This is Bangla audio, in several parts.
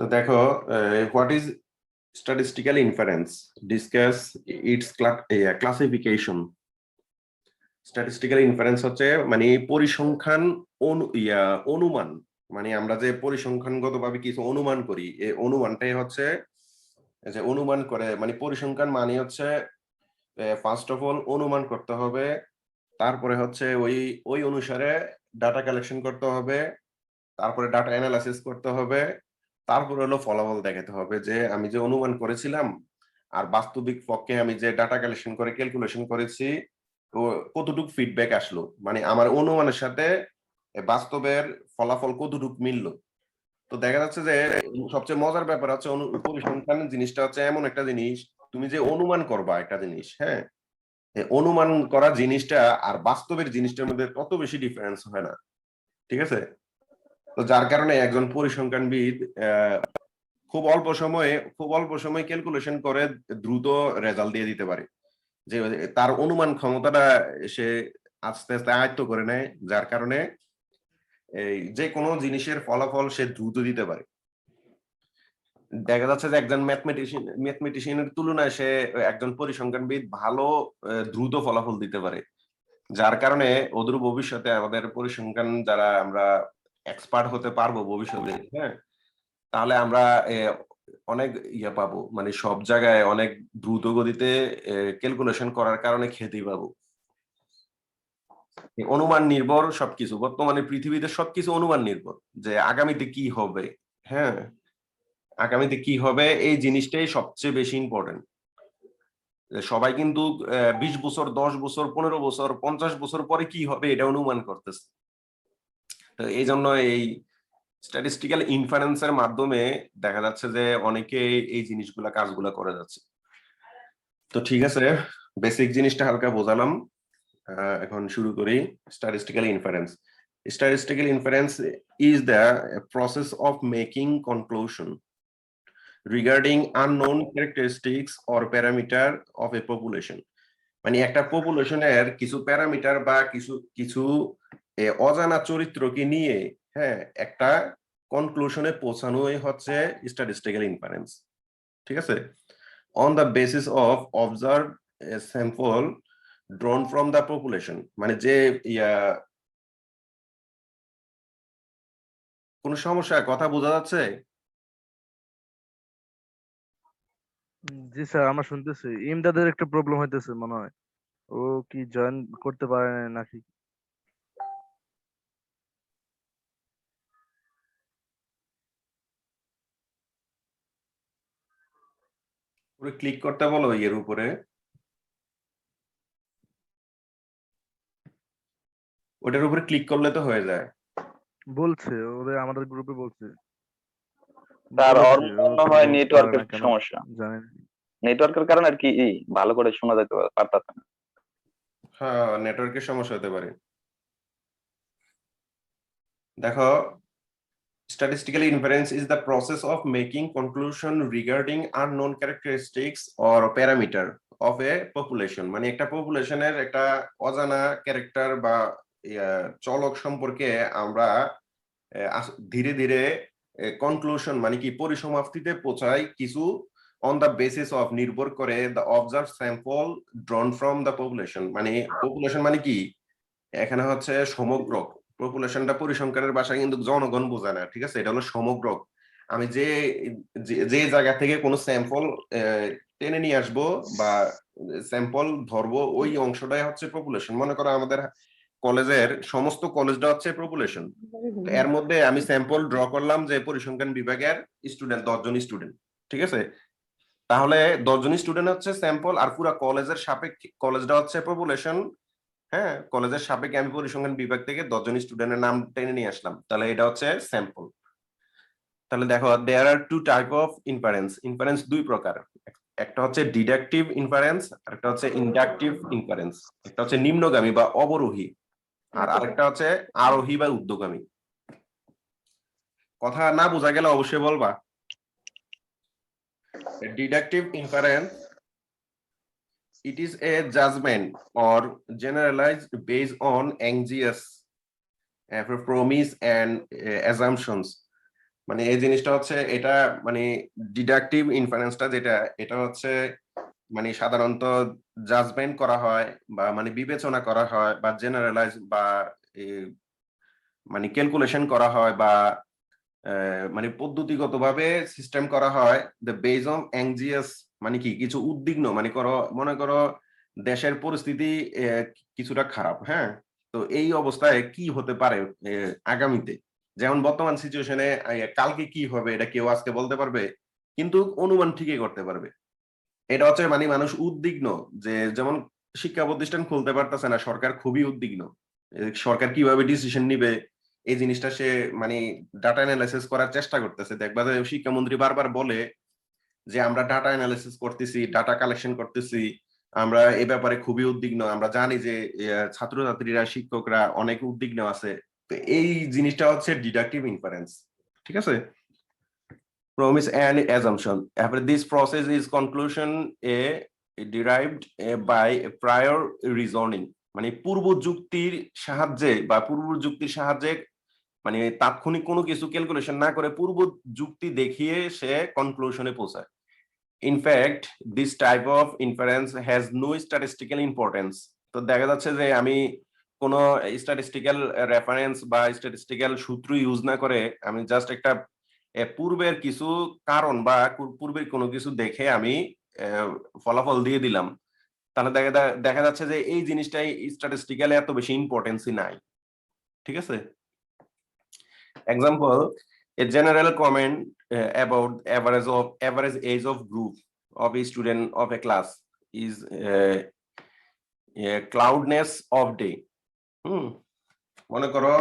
তো দেখো, what is statistical inference, discuss it's classification. Statistical inference হচ্ছে মানে পরিসংখ্যান অনুমান, মানে আমরা যে পরিসংখ্যানগতভাবে কিছু অনুমান করি, এই অনুমানটাই হচ্ছে যে অনুমান করে, মানে পরিসংখ্যান মানে হচ্ছে ফার্স্ট অফ অল অনুমান করতে হবে, তারপরে হচ্ছে ওই ওই অনুসারে ডাটা কালেকশন করতে হবে, তারপরে ডাটা অ্যানালাইসিস করতে হবে, তারপরে হলো ফলাফল দেখাতে হবে যে আমি যে অনুমান করেছিলাম আর বাস্তবিক পক্ষে আমি যে ডাটা কালেকশন করে ক্যালকুলেশন করেছি তো কতটুকু ফিডব্যাক আসলো, মানে আমার অনুমানের সাথে বাস্তবের ফলাফল কতটুকু মিললো। তো দেখা যাচ্ছে যে সবচেয়ে মজার ব্যাপার হচ্ছে পরিসংখ্যান জিনিসটা হচ্ছে এমন একটা জিনিস, তুমি যে অনুমান করবা একটা জিনিস, হ্যাঁ, অনুমান করা জিনিসটা আর বাস্তবের জিনিসটার মধ্যে কত বেশি ডিফারেন্স হয় না, ঠিক আছে? তো যার কারণে একজন পরিসংখ্যানবিদ খুব অল্প সময়ে ক্যালকুলেশন করে দ্রুত রেজাল্ট দিয়ে দিতে পারে, যে তার অনুমান ক্ষমতাটা সে আস্তে আস্তে আয়ত্ত করে নেয়, যার কারণে এই যে কোনো জিনিসের ফলাফল সে দ্রুত দিতে পারে। দেখা যাচ্ছে যে একজন ম্যাথমেটিশিয়ানের তুলনায় সে একজন পরিসংখ্যানবিদ ভালো দ্রুত ফলাফল দিতে পারে, যার কারণে অদূর ভবিষ্যতে আমাদের পরিসংখ্যান যারা আমরা এক্সপার্ট হতে পারবো ভবিষ্যতে, হ্যাঁ, তাহলে আমরা অনেক পাবো, মানে সব জায়গায় অনেক দ্রুত গতিতে ক্যালকুলেশন করার কারণে খ্যাতি পাবো। অনুমান নির্ভর সবকিছু, বর্তমানে পৃথিবীতে সবকিছু অনুমান নির্ভর, যে আগামীতে কি হবে, হ্যাঁ, আগামীতে কি হবে এই জিনিসটাই সবচেয়ে বেশি ইম্পর্টেন্ট। সবাই কিন্তু 20 বছর, 10 বছর, 15 বছর, 50 বছর পরে কি হবে এটা অনুমান করতেছে। তো এই জন্য এই স্ট্যাটিস্টিক্যাল ইনফারেন্সের মাধ্যমে দেখা যাচ্ছে যে অনেকে এই জিনিসগুলা কাজগুলা করে যাচ্ছে। তো ঠিক আছে, বেসিক জিনিসটা হালকা বোঝালাম, এখন শুরু করি। Statistical inference, statistical inference is the process of making conclusion regarding unknown characteristics or parameter of a population. মানে একটা পপুলেশনের কিছু প্যারামিটার বা কিছু কিছু অজানা চরিত্রকে নিয়ে, হ্যাঁ, একটা কনক্লুশনে পৌঁছানোই হচ্ছে স্ট্যাটিস্টিক্যাল ইনফারেন্স, ঠিক আছে? On the basis of observe sample ড্রন from the population, মানে যে কোন সমস্যা, কথা বোঝা যাচ্ছে? জি স্যার, আমরা শুনতেছি। ইমদাদের একটা প্রবলেম হইতেছে মনে হয়। ও কি জয়েন করতে পারে নাই নাকি? পুরো ক্লিক করতে বলো এর উপরে, ওটার উপরে ক্লিক করলে তো হয়ে যায়। বলছে ওরে, আমাদের গ্রুপে বলছে, তার ওর বলেছি ও মনে তো হয় পারে নেটওয়ার্কের না কেন সমস্যা। জানি না। নেটওয়ার্কের কারণে আর কি ভালো করে শোনা যেতে পারতাছে না। হ্যাঁ, নেটওয়ার্কের সমস্যা হতে পারে। দেখো, statistical inference is the process of making conclusion regarding unknown characteristics or parameter of a population, মানে একটা পপুলেশনের একটা অজানা ক্যারেক্টার বা চলক সম্পর্কে আমরা ধীরে ধীরে কনক্লুশন মানে কি পরিসমাপ্তিতে পৌঁছাই কিছু অন দা বেসিস অফ নির্ভর করে the observe sample ড্রন from the population. মানে পপুলেশন মানে কি, এখানে হচ্ছে সমগ্র পপুলেশনটা, পরিসংখ্যানের ভাষায় কিন্তু জনগণ বোঝায় না, ঠিক আছে? এটা হলো সমগ্র। আমি যে যে জায়গা থেকে কোনো স্যাম্পল টেনে নিয়ে আসবো বা স্যাম্পল ধরবো, ওই অংশটাই হচ্ছে পপুলেশন। মনে করো আমাদের কলেজের সমস্ত কলেজটা হচ্ছে পপুলেশন, এর মধ্যে আমি স্যাম্পল ড্র করলাম যে পরিসংখ্যান বিভাগের স্টুডেন্ট 10 জন স্টুডেন্ট, ঠিক আছে? তাহলে 10 জন স্টুডেন্ট হচ্ছে স্যাম্পল, আর পুরো কলেজের সাপেক্ষে কলেজটা হচ্ছে পপুলেশন। হ্যাঁ, কলেজের সাপেক্ষে আমি পরিসংখ্যান বিভাগ থেকে 10 জন স্টুডেন্টের নাম টেনে নিয়ে আসলাম, তাহলে এটা হচ্ছে স্যাম্পল। তাহলে দেখো, there are two type of inference. Inference দুই প্রকার, একটা হচ্ছে ডিডাকটিভ ইনফারেন্স আর একটা হচ্ছে ইনডাকটিভ ইনফারেন্স। একটা হচ্ছে নিম্নগামী বা অবরোহী, আর আরেকটা হচ্ছে আরোহী বা ঊর্ধ্বগামী। কথা না বোঝা গেলে অবশ্যই বলবা। Deductive inference, it is a judgment or generalized based on anxious promise and assumptions, মানে এই জিনিসটা হচ্ছে এটা মানে ডিডাকটিভ ইনফারেন্সটা যেটা এটা হচ্ছে মানে সাধারণত জাজমেন্ট করা হয় বা মানে বিবেচনা করা হয় বা জেনারেলাইজ বা মানে ক্যালকুলেশন করা হয় বা মানে পদ্ধতিগতভাবে সিস্টেম করা হয় দ্য বেজ অন অ্যাংজিয়াস মানে কি কিছু উদ্বিগ্ন মানে মনে করো দেশের পরিস্থিতি কিছুটা খারাপ, হ্যাঁ, তো এই অবস্থায় কি হতে পারে আগামীতে, যেমন বর্তমান সিচুয়েশনে কালকে কি হবে এটা কেউ আজকে বলতে পারবে, কিন্তু অনুমান ঠিকই করতে পারবে। এটা হচ্ছে মানে মানুষ উদ্বিগ্ন যে যেমন শিক্ষা প্রতিষ্ঠান খুলতে পারতেছে না, সরকার খুবই উদ্বিগ্ন সরকার কিভাবে ডিসিশন নিবে এই জিনিসটা সে মানে ডাটা অ্যানালাইসিস করার চেষ্টা করতেছে। দেখবা যে শিক্ষামন্ত্রী বারবার বলে যে আমরা ডাটা অ্যানালাইসিস করতেছি, ডাটা কালেকশন করতেছি, আমরা এ ব্যাপারে খুবই উদ্বিগ্ন, আমরা জানি যে ছাত্রছাত্রীরা শিক্ষকরা অনেক উদ্বিগ্ন আছে। তো এই জিনিসটা হচ্ছে ডিডাকটিভ ইনফারেন্স, ঠিক আছে। Promise and assumption. After this process is conclusion derived by prior reasoning. মানে পূর্ব যুক্তির সাহায্যে বা পূর্ব যুক্তির সাহায্যে মানে তাৎক্ষণিক কোনো কিছু ক্যালকুলেশন না করে পূর্ব যুক্তি দেখিয়ে সে কনক্লুশনে পৌঁছায়। In fact, this type of inference has no statistical importance. তো দেখা যাচ্ছে যে আমি কোনো স্ট্যাটিস্টিক্যাল রেফারেন্স বা স্ট্যাটিস্টিক্যাল সূত্র ইউজ না করে আমি জাস্ট একটা পূর্বের কিছু কারণ বা পূর্বের কোনো কিছু দেখে আমি ফলাফল দিয়ে দিলাম, তাহলে দেখা যাচ্ছে যে এই জিনিসটাই স্ট্যাটিস্টিক্যালি এত বেশি ইম্পর্টেন্সই নাই, ঠিক আছে। Example, a general comment about average age of group of a student of a class is cloudness of day. মনে করো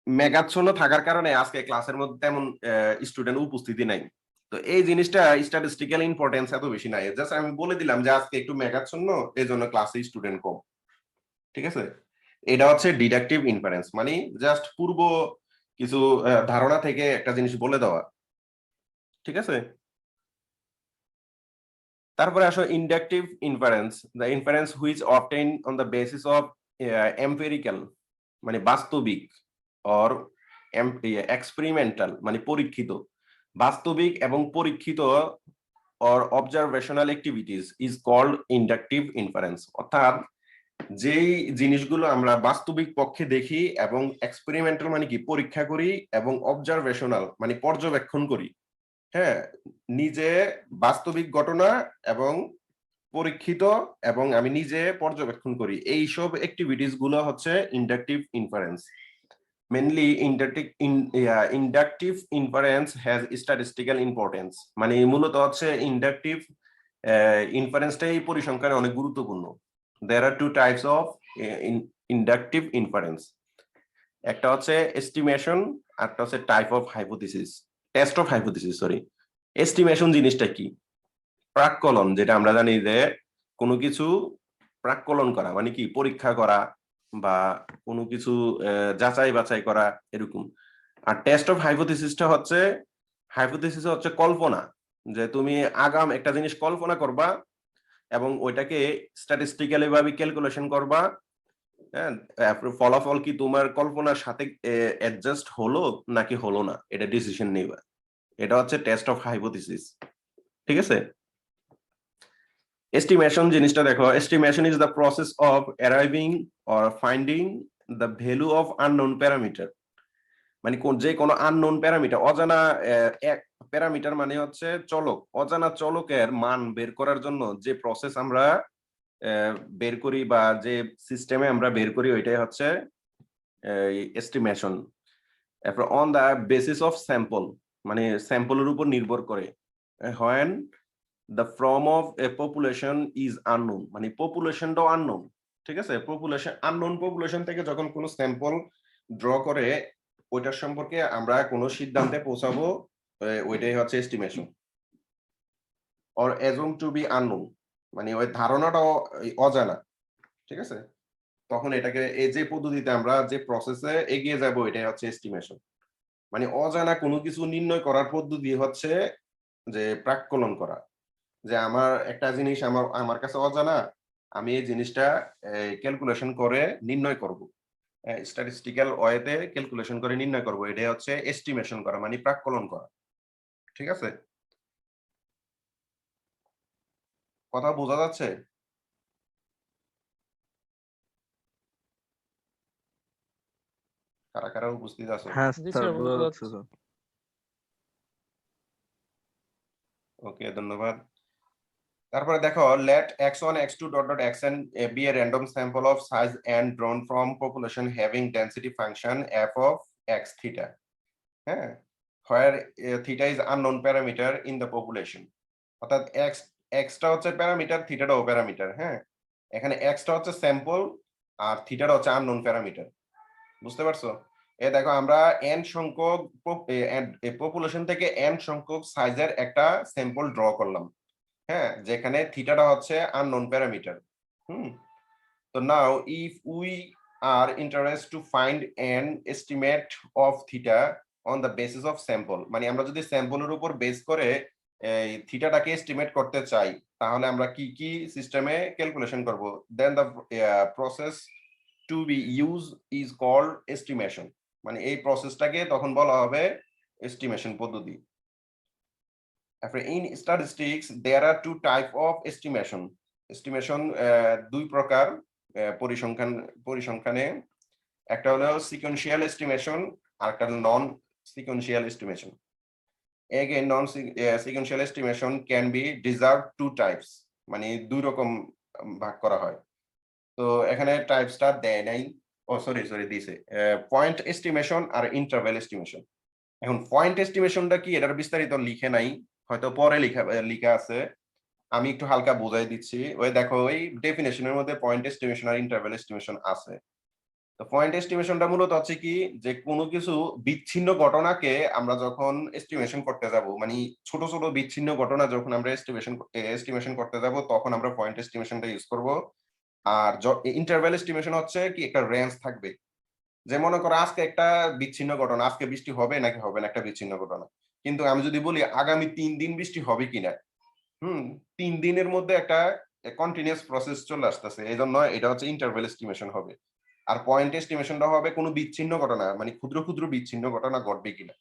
মেঘাচ্ছন্ন থাকার কারণে আজকে ক্লাসের মধ্যে তেমন স্টুডেন্ট উপস্থিতি নাই, তো এই জিনিসটা স্ট্যাটিস্টিক্যাল ইম্পর্টেন্স এত বেশি নাই, জাস্ট আমি বলে দিলাম যে আজকে একটু মেঘাচ্ছন্ন এই জন্য ক্লাসে স্টুডেন্ট কম, ঠিক আছে। এটা হচ্ছে ডিডাকটিভ ইনফারেন্স, মানে জাস্ট পূর্ব কিছু ধারণা থেকে একটা জিনিস বলে দেওয়া, ঠিক আছে। তারপরে আসো inductive inference, the inference which obtain on the basis of empirical মানে বাস্তবিক অর এক্সপেরিমেন্টাল মানে পরীক্ষিত, বাস্তবিক এবং পরীক্ষিত or observational activities is called inductive inference. অর্থাৎ যেই জিনিসগুলো আমরা বাস্তবিক পক্ষে দেখি এবং এক্সপেরিমেন্টাল মানে কি পরীক্ষা করি এবং অবজারভেশনাল মানে পর্যবেক্ষণ করি, হ্যাঁ, নিজে বাস্তবিক ঘটনা এবং পরীক্ষিত এবং আমি নিজে পর্যবেক্ষণ করি, এইসব অ্যাক্টিভিটিস গুলো হচ্ছে inductive inference. Mainly inductive inference has statistical importance, মানে মূলত হচ্ছে ইন্ডাকটিভ ইনফারেন্সটাই পরিসংখ্যানে অনেক গুরুত্বপূর্ণ। There are two types of inductive inference. একটা হচ্ছে এস্টিমেশন, একটা হচ্ছে type of hypothesis, test of hypothesis, sorry. Estimation জিনিসটা কি? প্রাক্কলন, যেটা আমরা জানি যে কোনো কিছু প্রাক্কলন করা মানে কি পরীক্ষা করা বা কোনো কিছু যাচাই বাছাই করা এরকম। আর টেস্ট অফ হাইপোথিসিসটা হচ্ছে কল্পনা, যে তুমি আগাম একটা জিনিস কল্পনা করবা এবং ওইটাকে স্ট্যাটিস্টিক্যালি ভাবে ক্যালকুলেশন করবা, হ্যাঁ, ফলাফল কি তোমার কল্পনার সাথে অ্যাডজাস্ট হলো নাকি হলো না এটা ডিসিশন নেবা, এটা হচ্ছে টেস্ট অফ হাইপোথিসিস, ঠিক আছে। এস্টিমেশন জিনিসটা দেখো, estimation is the process of arriving or finding the value of unknown parameter, মানে যে কোনো আননোন প্যারামিটার, অজানা এক প্যারামিটার মানে হচ্ছে চলক, অজানা চলকের মান বের করার জন্য যে প্রসেস আমরা বের করি বা যে সিস্টেমে আমরা বের করি ওইটাই হচ্ছে এস্টিমেশন। এরপর on the basis of sample মানে স্যাম্পলের উপর নির্ভর করে, when the form of a population is unknown মানে পপুলেশনটাও আননোন, ঠিক আছে। পপুলেশন আননোন পপুলেশন থেকে যখন কোনো স্যাম্পল ড্র করে ওইটার সম্পর্কে আমরা কোনো সিদ্ধান্তে পৌঁছাবো, ওইটাই হচ্ছে estimation. Or assumed to be unknown মানে ওই ধারণাটাও অজানা, ঠিক আছে। তখন এটাকে এই যে পদ্ধতিতে আমরা যে প্রসেসে এগিয়ে যাব এটাই হচ্ছে এস্টিমেশন, মানে অজানা কোনো কিছু নির্ণয় করার পদ্ধতি হচ্ছে যে প্রাক্কলন করা, যে আমার একটা জিনিস আমার কাছে অজানা, আমি এই জিনিসটা ক্যালকুলেশন করে নির্ণয় করব, স্ট্যাটিস্টিক্যাল ওয়েতে ক্যালকুলেশন করে নির্ণয় করব, এটা হচ্ছে এস্টিমেশন করা মানে প্রাক্কলন করা। ঠিক আছে, কথা বোঝা যাচ্ছে? কারা কারা উপস্থিত আছো? হ্যাঁ জি স্যার স্যার, বোঝা বোঝা যাচ্ছে যাচ্ছে। স্যার। ওকে, ধন্যবাদ। তারপরে দেখো, let x1 x2 dot dot xn be a random sample of size and drawn from population having density function f of x theta, হ্যাঁ, where theta is unknown parameter in the population। অর্থাৎ x টা হচ্ছে প্যারামিটার, থিটাটাও প্যারামিটার। হ্যাঁ, এখানে x টা হচ্ছে স্যাম্পল আর থিটাটা হচ্ছে আননোন প্যারামিটার। বুঝতে পারছো? দেখো, আমরা n সংখ্যক পপুলেশন থেকে n সংখ্যক সাইজের একটা স্যাম্পল ড্র করলাম। হ্যাঁ, যেখানে থিটাটা হচ্ছে আননোন প্যারামিটার। তো নাও if we are interest to find N estimate of theta on the basis of sample, মানে আমরা যদি স্যাম্পলের উপর বেস করে এই থিটাটাকে এস্টিমেট করতে চাই, তাহলে আমরা কি কি সিস্টেমে ক্যালকুলেশন করব? Then the process to be use is called estimation. মানে এই প্রসেসটাকে তখন বলা হবে এস্টিমেশন পদ্ধতি। In statistics, there are two type of estimation. Estimation দুই প্রকার পরিসংখ্যানে। একটা হলো সিকোয়েন্সিয়াল এস্টিমেশন আর একটা হলো non sequential estimation. Again, non sequential estimation can be deserved two types, মানে দুই রকম ভাগ করা হয়। তো এখানে টাইপসটা দেয় নাই, ও সরি দিছে, পয়েন্ট এস্টিমেশন আর ইন্টারভ্যাল এস্টিমেশন। এখন পয়েন্ট এস্টিমেশনটা কি, এটার বিস্তারিত লিখে নাই, হয়তো পরে লিখা আছে, আমি একটু হালকা বোঝাই দিচ্ছি। ওই দেখো, ওই ডেফিনেশনের মধ্যে পয়েন্ট এস্টিমেশন আর ইন্টারভ্যাল এস্টিমেশন আছে। তো পয়েন্ট এস্টিমেশনটা মূলত হচ্ছে কি, যে কোনো কিছু বিচ্ছিন্ন ঘটনাকে আমরা যখন এস্টিমেশন করতে যাব, মানে ছোট ছোট বিচ্ছিন্ন ঘটনা যখন আমরা এস্টিমেশন করতে যাব, তখন আমরা পয়েন্ট এস্টিমেশনটা ইউজ করব। আর ইন্টারভ্যাল এস্টিমেশন হচ্ছে কি, একটা রেঞ্জ থাকবে। যে মনে করো আজকে একটা বিচ্ছিন্ন ঘটনা, আজকে বৃষ্টি হবে নাকি হবে না, একটা বিচ্ছিন্ন ঘটনা। কিন্তু আমি যদি বলি আগামী 3 দিন বৃষ্টি হবে কিনা, 3 দিনের মধ্যে একটা কন্টিনিউয়াস প্রসেস চলে আসতেছে, এই জন্য এটা হচ্ছে ইন্টারভ্যাল এস্টিমেশন হবে। আর পয়েন্ট এস্টিমেশনটা হবে কোনো বিচ্ছিন্ন ঘটনা, মানে ক্ষুদ্র ক্ষুদ্র বিচ্ছিন্ন ঘটনা ঘটবে কিনা।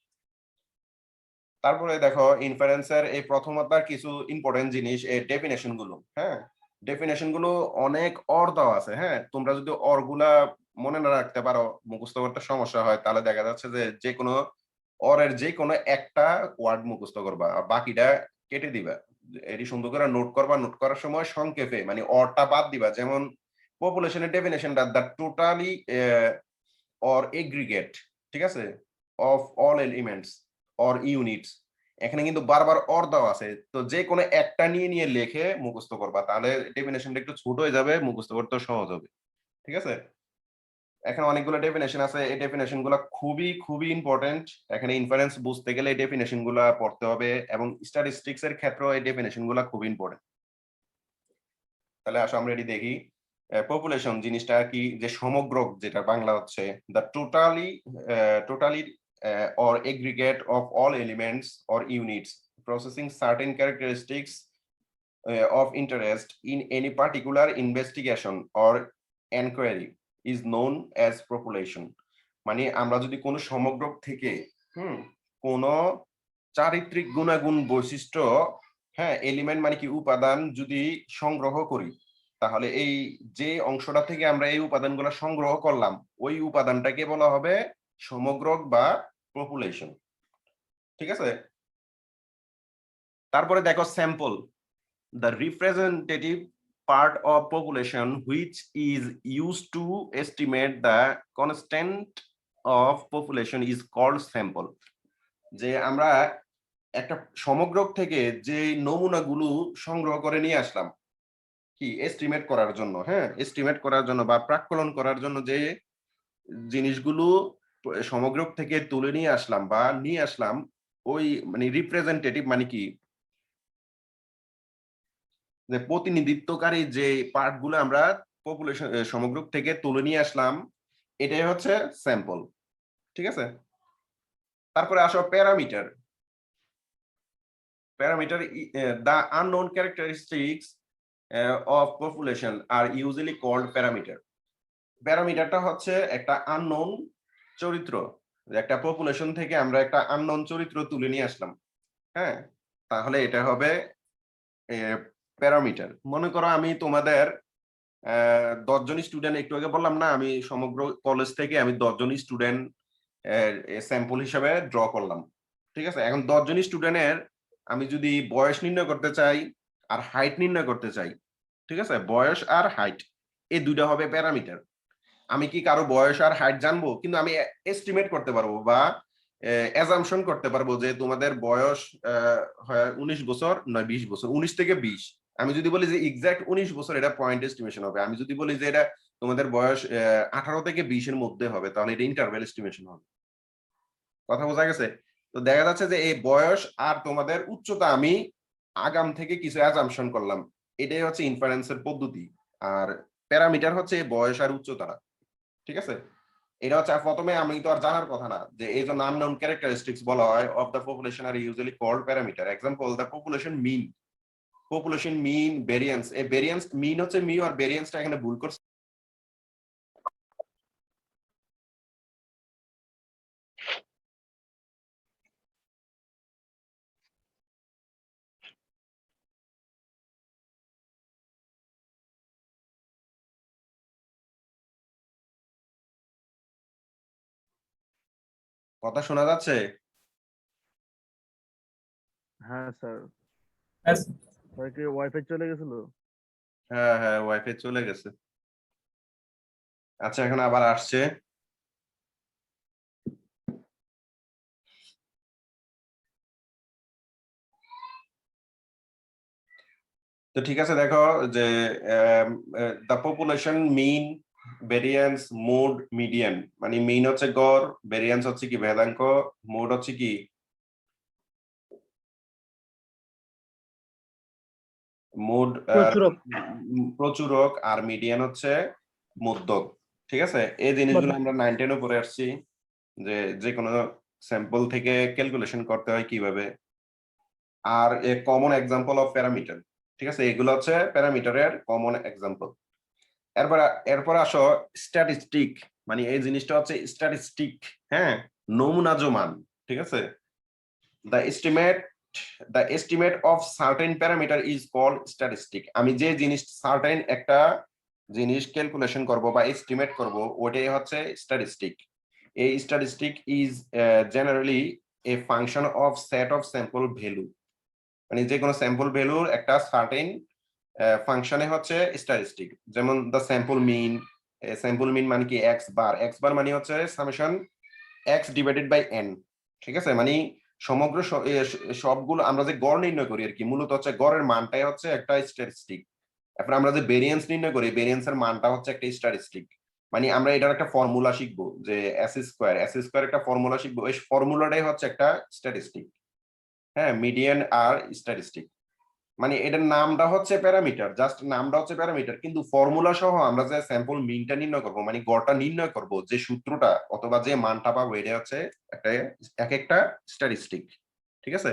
তারপরে দেখো, ইনফারেন্সের এই প্রথমতার কিছু ইম্পর্টেন্ট জিনিস, এই ডেফিনেশন গুলো। হ্যাঁ, ডেফিনেশন গুলো অনেক অর দেওয়া আছে। হ্যাঁ, তোমরা যদি অর গুলা মনে না রাখতে পারো, মুখস্থ করতে সমস্যা হয়, তাহলে দেখা যাচ্ছে যে কোনো অরের যে কোনো একটা ওয়ার্ড মুখস্থ করবা, আর বাকিটা কেটে দিবা। এটি সুন্দর করে নোট করবা, নোট করার সময় সংক্ষেপে মানে অরটা বাদ দিবা। যেমন পপুলেশনের ডেফিনেশনটা দ্য টোটালি অর এগ্রিগেট, ঠিক আছে, of all elements or units. এখানে কিন্তু বারবার অর দেওয়া আছে, তো যে কোনো একটা নিয়ে নিয়ে লেখে মুখস্থ করবা, তাহলে ডেফিনেশনটা একটু ছোট হয়ে যাবে, মুখস্থ করতে সহজ হবে। ঠিক আছে, এখানে অনেকগুলো ডেফিনেশন আছে, এই ডেফিনেশন গুলো খুবই খুবই ইম্পর্টেন্ট। এখানে ইনফারেন্স বুঝতে গেলে এই ডেফিনেশন গুলা পড়তে হবে, এবং স্ট্যাটিস্টিক্স এর ক্ষেত্রেও এই ডেফিনেশন গুলা খুব ইম্পর্টেন্ট। তাহলে আসো আমরা এটি দেখি। পপুলেশন জিনিসটা কি, যে সমগ্র, যেটা বাংলা হচ্ছে the totally or aggregate of all elements or units processing certain characteristics of interest in any particular investigation or inquiry is known as population। মানে আমরা যদি কোনো সমগ্র থেকে কোন চারিত্রিক গুণাগুণ বৈশিষ্ট্য, হ্যাঁ, এলিমেন্ট মানে কি উপাদান যদি সংগ্রহ করি, তাহলে এই যে অংশটা থেকে আমরা এই উপাদানগুলো সংগ্রহ করলাম, ওই উপাদানটাকে বলা হবে সমগ্রক বা পপুলেশন। ঠিক আছে, তারপরে দেখো sample, the representative part of population which is used to estimate the constant of population is called sample। যে আমরা একটা সমগ্রক থেকে যে নমুনাগুলো সংগ্রহ করে নিয়ে আসলাম কি এস্টিমেট করার জন্য, হ্যাঁ, এস্টিমেট করার জন্য বা প্রাক্কলন করার জন্য যে জিনিসগুলো সমগ্রক থেকে তুলে নিয়ে আসলাম বা নিয়ে আসলাম, ওই মানে রিপ্রেজেন্টেটিভ মানে কি, যে প্রতিনিধিত্বকারী যে পার্ট গুলো আমরা পপুলেশন সমগ্র থেকে তুলে নিয়ে আসলাম, এটাই হচ্ছে স্যাম্পল। ঠিক আছে, তারপরে আসো parameter. The unknown characteristics of population are usually called parameter। প্যারামিটারটা হচ্ছে একটা আননোন চরিত্র, একটা পপুলেশন থেকে আমরা একটা আননোন চরিত্র তুলে নিয়ে আসলাম। হ্যাঁ, তাহলে এটা হবে প্যারামিটার। মনে করো আমি তোমাদের 10 জন স্টুডেন্ট, একটু আগে বললাম না আমি সমগ্র কলেজ থেকে আমি 10 জন স্টুডেন্ট স্যাম্পল হিসাবে ড্র করলাম। ঠিক আছে, এখন 10 জন স্টুডেন্টের আমি যদি বয়স নির্ণয় করতে চাই আর হাইট নির্ণয় করতে চাই, ঠিক আছে, বয়স আর হাইট এই দুইটা হবে প্যারামিটার। আমি কি কারো বয়স আর হাইট জানবো, কিন্তু আমি এস্টিমেট করতে পারবো বা অ্যাজাম্পশন করতে পারবো যে তোমাদের বয়স 19 বছর নয় 20 বছর, 19 থেকে 20। আমি যদি বলি যে এক্সাক্ট 19 বছর, এটা পয়েন্ট এস্টিমেশন হবে। আমি যদি বলি যে এটা তোমাদের বয়স 18 থেকে 20 এর মধ্যে হবে, তাহলে এটা ইন্টারভ্যাল এস্টিমেশন হবে। কথা বোঝা গেছে? তো দেখা যাচ্ছে যে এই বয়স আর তোমাদের উচ্চতা আমি আগাম থেকে কিছু অ্যাজাম্পশন করলাম, এটাই হচ্ছে ইনফারেন্সের পদ্ধতি। আর প্যারামিটার হচ্ছে এই বয়স আর উচ্চতাটা। ঠিক আছে, এটা হচ্ছে প্রথমে আমি তো আর জানার কথা না যে এই জন্য আননোন ক্যারেক্টারিস্টিক্স বলা হয় অফ দ্য পপুলেশন আর usually called parameter. Example the population mean, population mean, variance. এই ভেরিয়েন্স মিন হচ্ছে মিউ, আর ভেরিয়েন্সটা এখানে ভুল করছে। কথা শোনা যাচ্ছে? হ্যাঁ স্যার। Yes. স্যার কি ওয়াইফাই চলে গেছিল? হ্যাঁ হ্যাঁ, ওয়াইফাই চলে গেছে। আচ্ছা, এখন আবার আসছে। তো ঠিক আছে, দেখো যে the population mean, variance, mode, median. মানে মিন হচ্ছে গড়, ভেরিয়েন্স হচ্ছে কি ভেদাঙ্ক, মোড হচ্ছে কি মোড প্রচুরক। প্রচুরক, আর মিডিয়ান হচ্ছে মধ্যক। ঠিক আছে, এই জিনিসগুলো আমরা 9 10 পড়ে আসছি যে যে কোনো স্যাম্পল থেকে ক্যালকুলেশন করতে হয় কিভাবে। আর a common example of parameter. ঠিক আছে, এগুলো হচ্ছে প্যারামিটারের কমন এক্সাম্পল। এরপর আসো স্ট্যাটিস্টিক। মানে এই জিনিসটা হচ্ছে স্ট্যাটিস্টিক, হ্যাঁ, নমুনাজ মান। ঠিক আছে, the estimate of certain parameter is called statistic. আমি যে জিনিস সার্টেন একটা জিনিস ক্যালকুলেশন করব বা এস্টিমেট করব, ওটাই হচ্ছে স্ট্যাটিস্টিক। এই statistic is generally A function of set of sample value. মানে যে কোনো স্যাম্পল ভ্যালুর একটা সার্টেন ফাংশনে হচ্ছে স্ট্যাটিস্টিক। যেমন the sample mean, sample mean মানে কি এক্স বার, এক্স বার মানে হচ্ছে summation x divided by n. ঠিক আছে, মানে সমগ্র সবগুলো আমরা যে গড় নির্ণয় করি আর কি, মূলত হচ্ছে গড়ের মানটাই হচ্ছে একটা স্ট্যাটিস্টিক। তারপরে আমরা যে ভেরিয়েন্স নির্ণয় করি, ভেরিয়েন্সের মানটা হচ্ছে একটা স্ট্যাটিস্টিক। মানে আমরা এটার একটা ফর্মুলা শিখবো যে এস স্কোয়ার একটা ফর্মুলা শিখবো, এই ফর্মুলাটাই হচ্ছে একটা স্ট্যাটিস্টিক। হ্যাঁ, মিডিয়ান আর স্ট্যাটিস্টিক, মানে এটার নামটা হচ্ছে প্যারামিটার, জাস্ট নামটা হচ্ছে প্যারামিটার, কিন্তু ফর্মুলা সহ আমরা যে স্যাম্পল মিনটা নির্ণয় করবো, মানে গড়টা নির্ণয় করব, যে সূত্রটা অথবা যে মানটা পাবো, এটা হচ্ছে একটা এক একটা স্ট্যাটিস্টিক। ঠিক আছে,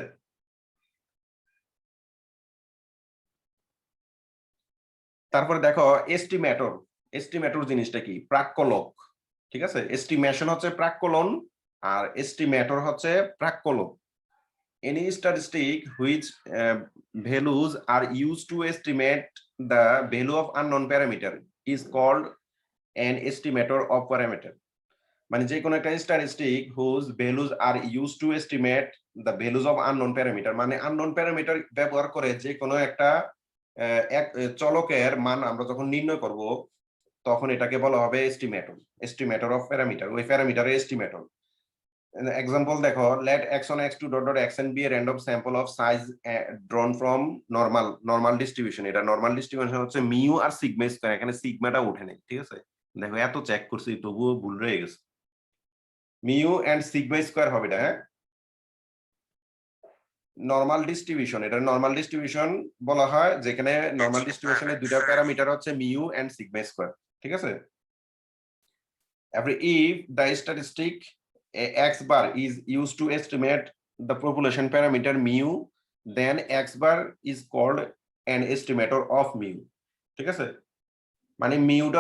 তারপরে দেখো এস্টিমেটর। এস্টিমেটর জিনিসটা কি? প্রাক্কলক। ঠিক আছে, এস্টিমেশন হচ্ছে প্রাক্কলন, আর এস্টিমেটর হচ্ছে প্রাক্কলক। Any statistic which values are used to estimate the value of unknown parameter is called an estimator of parameter. মানে যে কোনো একটা statistic whose values are used to estimate the values of unknown parameter, মানে unknown parameter ব্যবহার করে যে কোনো একটা এক চলকের মান আমরা যখন নির্ণয় করব, তখন এটাকে বলা হবে এস্টিমেটর, এস্টিমেটর অফ প্যারামিটার, ওই প্যারামিটারের এস্টিমেটর। Example দেখো, let x1 x2 dot dot xn be a random sample of size drawn from normal distribution। এটা নরমাল ডিস্ট্রিবিউশন হচ্ছে মিউ আর সিগমা স্কয়ার, এখানে সিগমাটা উঠে নেই। ঠিক আছে, দেখো এত চেক করছি তবুও ভুল রয়ে গেছে, মিউ এন্ড সিগমা স্কয়ার হবে এটা। হ্যাঁ, নরমাল ডিস্ট্রিবিউশন, এটা নরমাল ডিস্ট্রিবিউশন বলা হয় যেখানে নরমাল ডিস্ট্রিবিউশনের দুইটা প্যারামিটার হচ্ছে মিউ এন্ড সিগমা স্কয়ার। ঠিক আছে, if the statistic x bar is used to estimate the population parameter mu, then x bar is called an estimator of mu। ঠিক আছে, মানে মিউটা